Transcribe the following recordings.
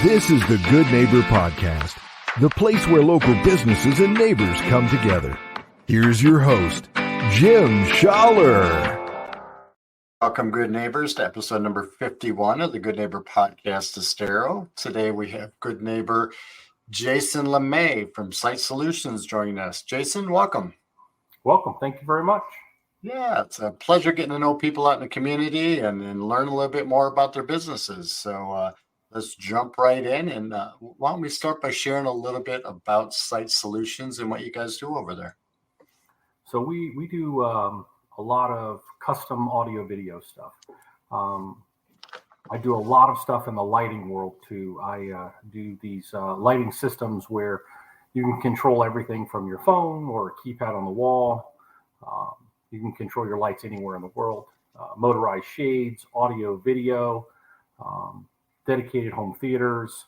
This is the Good Neighbor Podcast, the place where local businesses and neighbors come together. Here's your host, Jim Schaller. Welcome, good neighbors, to episode number 51 of the Good Neighbor Podcast, Estero. Today we have good neighbor Jason LeMay from CITE Solutions joining us. Jason, welcome. Welcome. Thank you very much. Yeah, it's a pleasure getting to know people out in the community and learn a little bit more about their businesses. So let's jump right in. And why don't we start by sharing a little bit about CITE Solutions and what you guys do over there? So we do a lot of custom audio video stuff. I do a lot of stuff in the lighting world too. I do these lighting systems where you can control everything from your phone or a keypad on the wall. You can control your lights anywhere in the world. Motorized shades, audio, video, dedicated home theaters.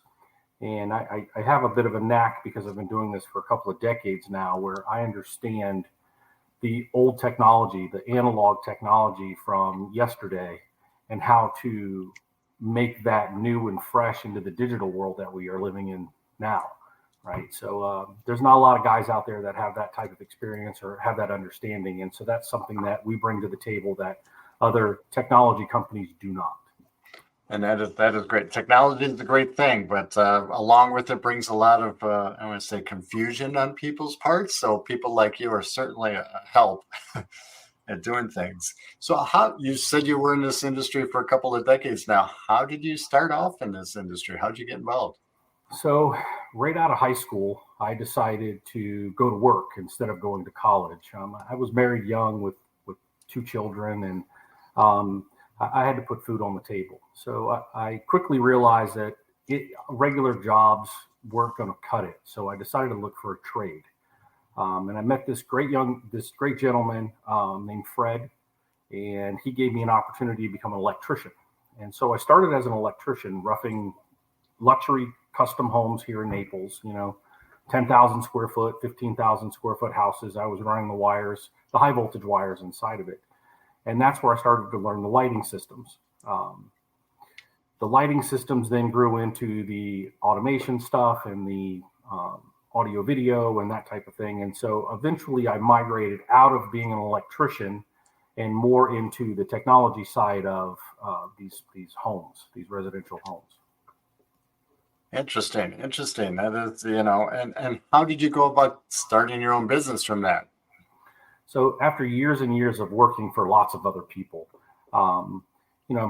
And I have a bit of a knack because I've been doing this for a couple of decades now, where I understand the old technology, the analog technology from yesterday, and how to make that new and fresh into the digital world that we are living in now. Right. So there's not a lot of guys out there that have that type of experience or have that understanding. And so that's something that we bring to the table that other technology companies do not. And that is great. Technology is a great thing, but along with it brings a lot of, I want to say, confusion on people's parts. So people like you are certainly a help at doing things. So how, you said you were in this industry for a couple of decades now. How did you start off in this industry? How did you get involved? So right out of high school, I decided to go to work instead of going to college. I was married young with two children, and I had to put food on the table. So I quickly realized that regular jobs weren't going to cut it. So I decided to look for a trade. And I met this great gentleman named Fred, and he gave me an opportunity to become an electrician. And so I started as an electrician, roughing luxury custom homes here in Naples, 10,000 square foot, 15,000 square foot houses. I was running the wires, the high voltage wires inside of it. And that's where I started to learn the lighting systems. The lighting systems then grew into the automation stuff and the audio video and that type of thing. And so eventually I migrated out of being an electrician and more into the technology side of these homes, these residential homes. Interesting. That is, and how did you go about starting your own business from that? So after years and years of working for lots of other people, I'm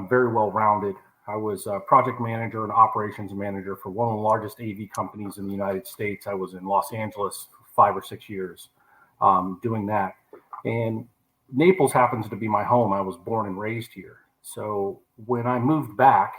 very well rounded. I was a project manager and operations manager for one of the largest AV companies in the United States. I was in Los Angeles for 5 or 6 years doing that. And Naples happens to be my home. I was born and raised here. So when I moved back,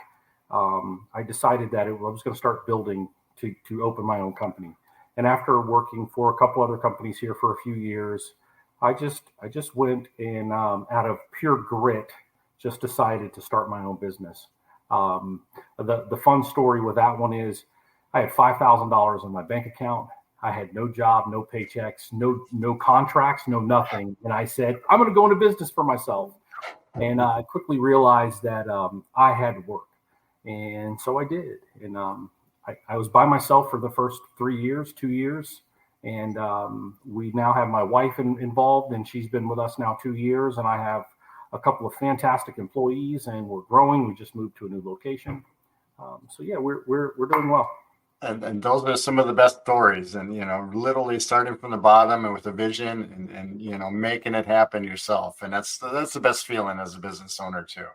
I decided that I was going to start building to open my own company. And after working for a couple other companies here for a few years, I just went and out of pure grit, just decided to start my own business. The fun story with that one is I had $5,000 in my bank account. I had no job, no paychecks, no contracts, no nothing. And I said, I'm going to go into business for myself. And I quickly realized that I had to work. And so I did. And I was by myself for the first 2 years. And we now have my wife involved, and she's been with us now 2 years. And I have a couple of fantastic employees, and we're growing. We just moved to a new location. So yeah, we're doing well. And those are some of the best stories. And literally starting from the bottom and with a vision, and making it happen yourself. And that's the best feeling as a business owner too.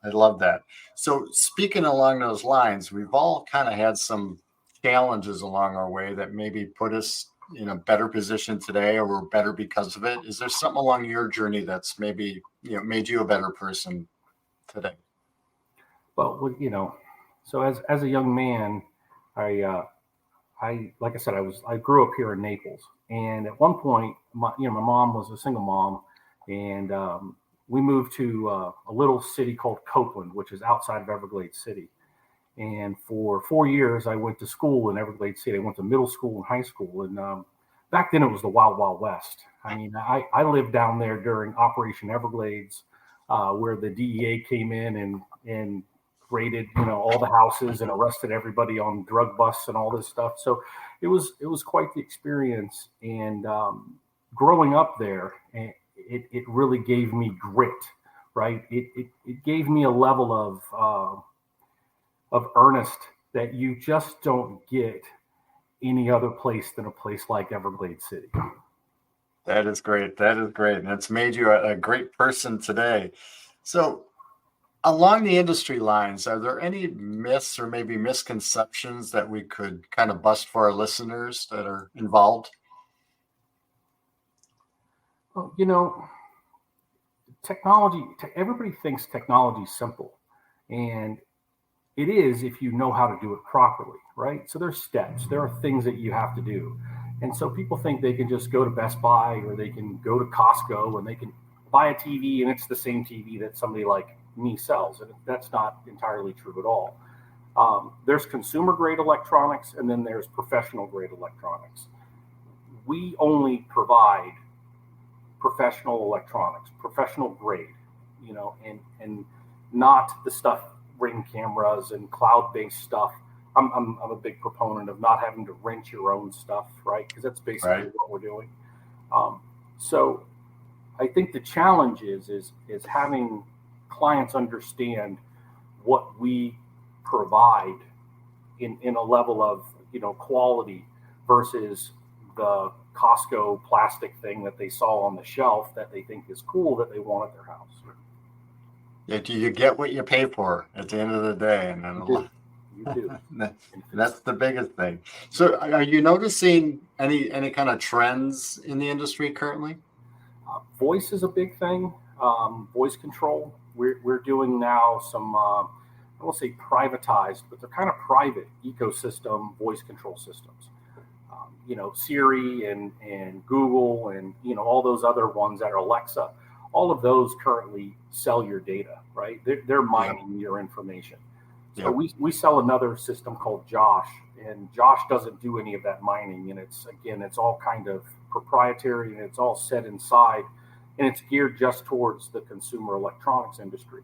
I love that. So speaking along those lines, we've all kind of had some challenges along our way that maybe put us in a better position today, or we're better because of it. Is there something along your journey that's maybe made you a better person today? Well, so as a young man, I like I said, I grew up here in Naples, and at one point, my mom was a single mom, and we moved to a little city called Copeland, which is outside of Everglades City. And for 4 years, I went to school in Everglades City. I went to middle school and high school. And back then, it was the Wild Wild West. I mean, I lived down there during Operation Everglades, where the DEA came in and raided, all the houses and arrested everybody on drug busts and all this stuff. So it was quite the experience. And growing up there, it really gave me grit, right? It gave me a level of earnest that you just don't get any other place than a place like Everglades City. That is great. That is great. And it's made you a great person today. So along the industry lines, are there any myths or maybe misconceptions that we could kind of bust for our listeners that are involved? Well, technology, everybody thinks technology is simple, and it is if you know how to do it properly, right? So there's steps, there are things that you have to do. And so people think they can just go to Best Buy or they can go to Costco and they can buy a TV and it's the same TV that somebody like me sells. And that's not entirely true at all. There's consumer grade electronics and then there's professional grade electronics. We only provide professional electronics, professional grade, and not the stuff, Ring cameras and cloud-based stuff. I'm a big proponent of not having to rent your own stuff, right? Because that's basically Right. what we're doing. So I think the challenge is having clients understand what we provide in a level of quality versus the Costco plastic thing that they saw on the shelf that they think is cool that they want at their house. You get what you pay for at the end of the day, and then You do. that's the biggest thing. So, are you noticing any kind of trends in the industry currently? Voice is a big thing. Voice control. We're doing now some I won't say privatized, but they're kind of private ecosystem voice control systems. Siri and Google and all those other ones that are Alexa. All of those currently sell your data, right? They're mining your information. So we sell another system called Josh, and Josh doesn't do any of that mining. And it's all kind of proprietary and it's all set inside, and it's geared just towards the consumer electronics industry.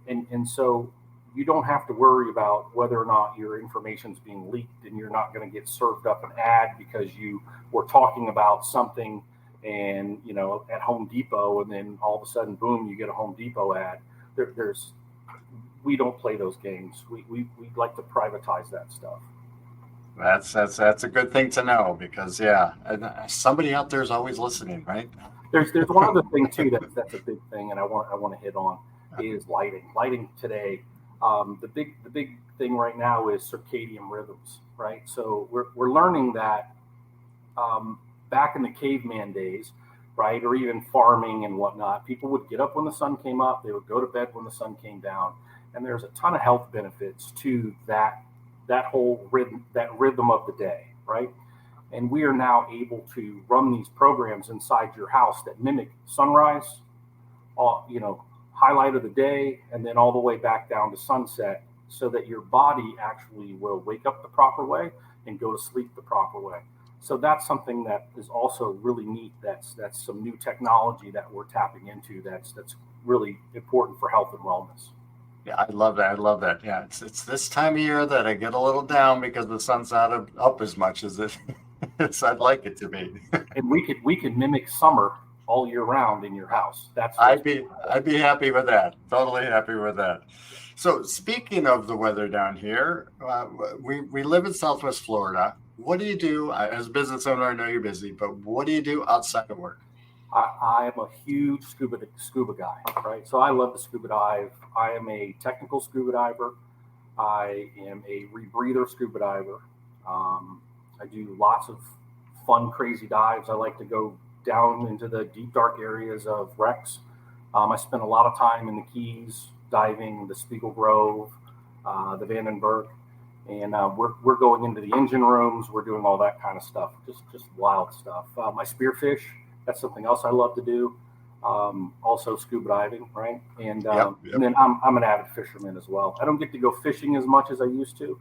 And so you don't have to worry about whether or not your information's being leaked, and you're not going to get served up an ad because you were talking about something and at Home Depot, and then all of a sudden, boom, you get a Home Depot ad. We don't play those games. We like to privatize that stuff. That's a good thing to know because somebody out there is always listening, right? There's one other thing too that's a big thing, and I want to hit on is lighting. Lighting today, the big thing right now is circadian rhythms, right? So we're learning that back in the caveman days, right, or even farming and whatnot, people would get up when the sun came up, they would go to bed when the sun came down, and there's a ton of health benefits to that whole rhythm of the day, right? And we are now able to run these programs inside your house that mimic sunrise, highlight of the day, and then all the way back down to sunset, so that your body actually will wake up the proper way and go to sleep the proper way. So that's something that is also really neat. That's some new technology that we're tapping into. That's really important for health and wellness. Yeah, I love that. Yeah, it's this time of year that I get a little down because the sun's not up as much as as I'd like it to be. And we could mimic summer all year round in your house. I'd be happy with that. Totally happy with that. So speaking of the weather down here, we live in Southwest Florida. What do you do as a business owner? I know you're busy, but what do you do outside of work? I am a huge scuba guy, right? So I love to scuba dive. I am a technical scuba diver. I am a rebreather scuba diver. I do lots of fun, crazy dives. I like to go down into the deep, dark areas of wrecks. I spend a lot of time in the Keys diving, the Spiegel Grove, the Vandenberg, and we're going into the engine rooms. We're doing all that kind of stuff, just wild stuff. I spearfish. That's something else I love to do. Also scuba diving, right? And and then I'm an avid fisherman as well. I don't get to go fishing as much as I used to,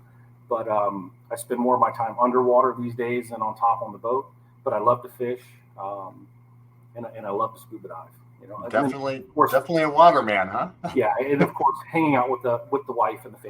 but I spend more of my time underwater these days than on top on the boat. But I love to fish, and I love to scuba dive. You know, and then, Definitely, of course, definitely a waterman, huh? yeah, and of course, hanging out with the wife and the family.